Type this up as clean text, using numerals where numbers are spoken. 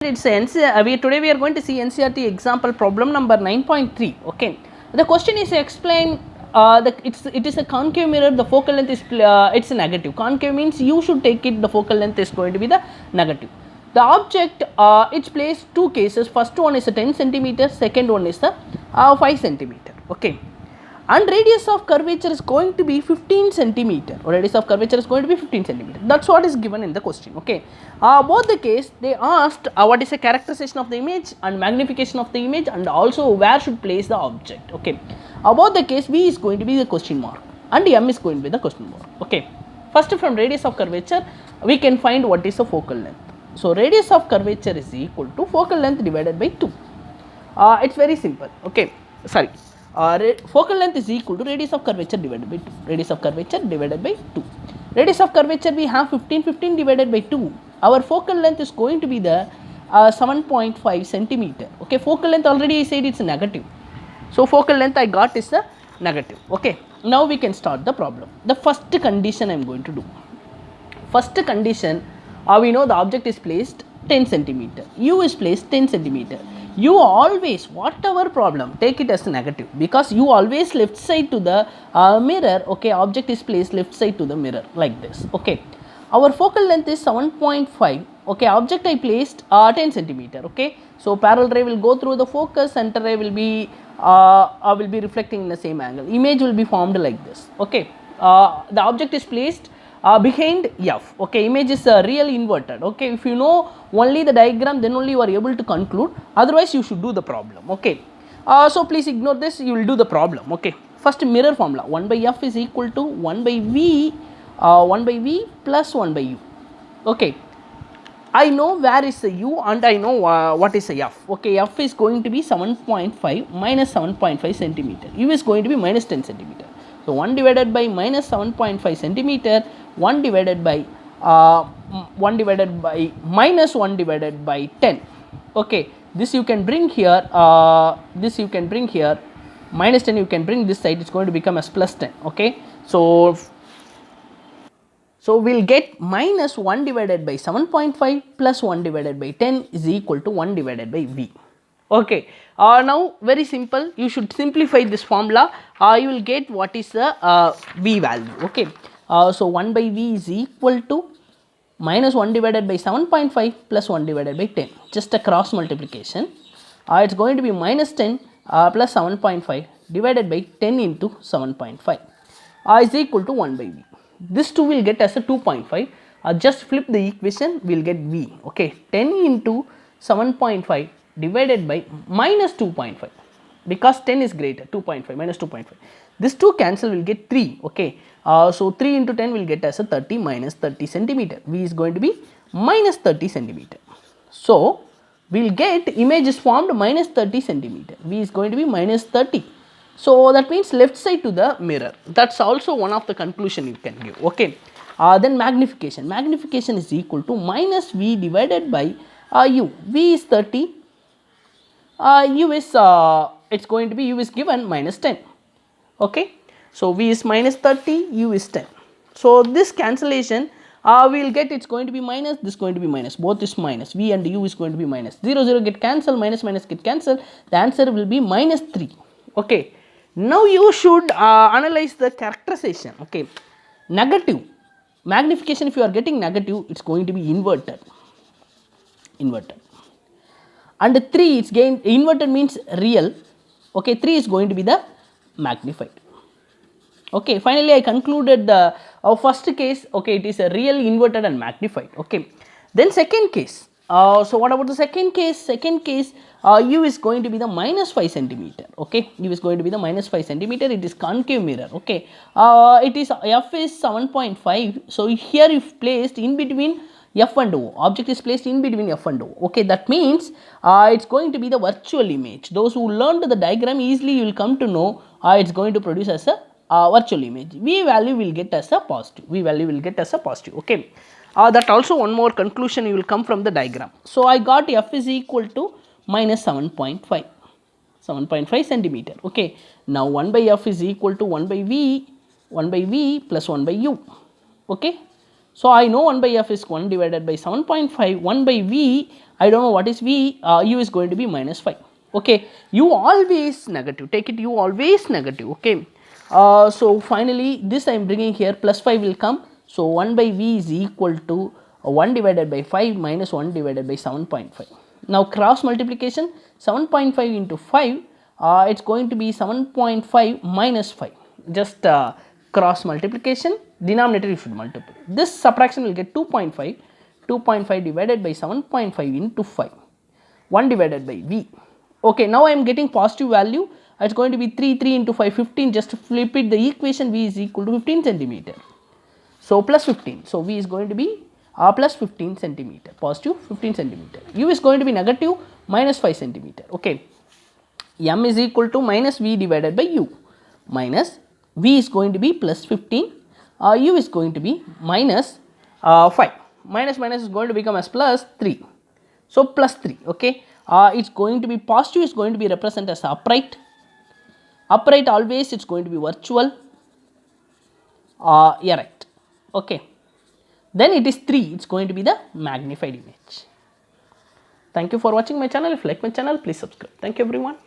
It's today we are going to see NCERT example problem number 9.3. Okay, the question is explain it is a concave mirror. The focal length is it's a negative. Concave means you should take it. The focal length is going to be the negative. The object it's placed two cases. First one is a 10 centimeter. Second one is a 5 centimeter. Okay. And radius of curvature is going to be 15 centimeter. Radius of curvature is going to be 15 centimeter. That's what is given in the question. Okay. Both the case they asked what is a characterization of the image and magnification of the image, and also where should place the object. Okay. About the case, V is going to be the question mark and M is going to be the question mark. Okay. First, from radius of curvature we can find what is the focal length. So radius of curvature is equal to focal length divided by 2. It's very simple. Okay. Sorry. Focal length is equal to radius of curvature divided by 2. Radius of curvature divided by 2. Radius of curvature we have 15 divided by 2. Our focal length is going to be the 7.5 centimeter. Okay, focal length already I said it's negative. So focal length I got is the negative. Okay, now we can start the problem. The first condition I am going to do. First condition, we know the object is placed 10 centimeter. U is placed 10 centimeter. You always, whatever problem, take it as a negative, because you always left side to the mirror. Okay, object is placed left side to the mirror like this. Okay, our focal length is 7.5. Okay, object I placed 10 centimeter. Okay, so parallel ray will go through the focus, center ray will be reflecting in the same angle. Image will be formed like this. Okay, the object is placed behind F. Okay, image is real inverted. Okay, if you know only the diagram, then only you are able to conclude, otherwise you should do the problem. Okay, so please ignore this, you will do the problem. Okay, first mirror formula, 1 by F is equal to 1 by V, 1 by V plus 1 by U. Okay, I know where is the U and I know what is the F. Okay, F is going to be 7.5 minus 7.5 centimeter. U is going to be minus 10 centimeter. So 1 divided by minus 7.5 centimeter, 1 divided by minus 1 divided by 10. Okay, this you can bring here, minus 10 you can bring this side, it's going to become as plus 10. Okay, so we'll get minus 1 divided by 7.5 plus 1 divided by 10 is equal to 1 divided by V. Okay, now very simple, you should simplify this formula, you will get what is the V value. Okay, so 1 by V is equal to minus 1 divided by 7.5 plus 1 divided by 10, just a cross multiplication. It's going to be minus 10 plus 7.5 divided by 10 into 7.5 is equal to 1 by V. This 2 will get as a 2.5. Just flip the equation, we will get V. Okay, 10 into 7.5 divided by minus 2.5, because 10 is greater, 2.5 minus 2.5. This 2 cancel, will get 3. Okay, so 3 into 10 will get as a 30 minus 30 centimeter. V is going to be minus 30 centimeter. So we will get image is formed minus 30 centimeter. V is going to be minus 30. So that means left side to the mirror. That's also one of the conclusion you can give. Okay, then magnification. Magnification is equal to minus V divided by U. V is 30. U is it's going to be, U is given minus 10. Okay, so V is minus 30, U is 10. So this cancellation we will get, it's going to be minus, this going to be minus, both is minus, V and U is going to be minus, 0 0 get cancelled, minus minus get cancelled, the answer will be minus 3. Okay, now you should analyze the characterization. Okay, negative magnification, if you are getting negative, it's going to be inverted, and 3 it's gained, inverted means real. Okay, 3 is going to be the magnified. Okay, finally I concluded the first case. Okay, it is a real, inverted and magnified. Okay, then second case. So what about the second case? Second case, U is going to be the minus 5 centimeter. Okay, U is going to be the minus 5 centimeter. It is concave mirror. Okay, it is F is 7.5. So here if placed in between F and O, object is placed in between F and O. Okay, that means it's going to be the virtual image. Those who learned the diagram, easily you will come to know it's going to produce as a virtual image. V value will get as a positive. V value will get as a positive. Okay, that also one more conclusion you will come from the diagram. So I got F is equal to minus 7.5 centimeter. Okay, now 1 by F is equal to 1 by V plus 1 by U. Okay, So I know 1 by f is 1 divided by 7.5, 1 by v, I don't know what is v, u is going to be minus 5. Okay, u always negative, take it u always negative. Okay, so finally this I am bringing here, plus 5 will come. So 1 by v is equal to 1 divided by 5 minus 1 divided by 7.5. Now cross multiplication, 7.5 into 5, it's going to be 7.5 minus 5. Just cross multiplication, denominator you should multiply. This subtraction will get 2.5, 2.5 divided by 7.5 into 5, 1 divided by v. Okay, now I am getting positive value, it's going to be 3 into 5, 15, just flip it the equation, v is equal to 15 centimeter. So plus 15, so v is going to be plus 15 centimeter, positive 15 centimeter. U is going to be negative minus 5 centimeter. Okay, m is equal to minus v divided by u, minus v is going to be plus 15, u is going to be minus 5, minus minus is going to become as plus 3. So plus 3. Okay, it's going to be positive, is going to be represented as upright. Upright always it's going to be virtual, erect. Okay, then it is 3, it's going to be the magnified image. Thank you for watching my channel. If you like my channel, please subscribe. Thank you everyone.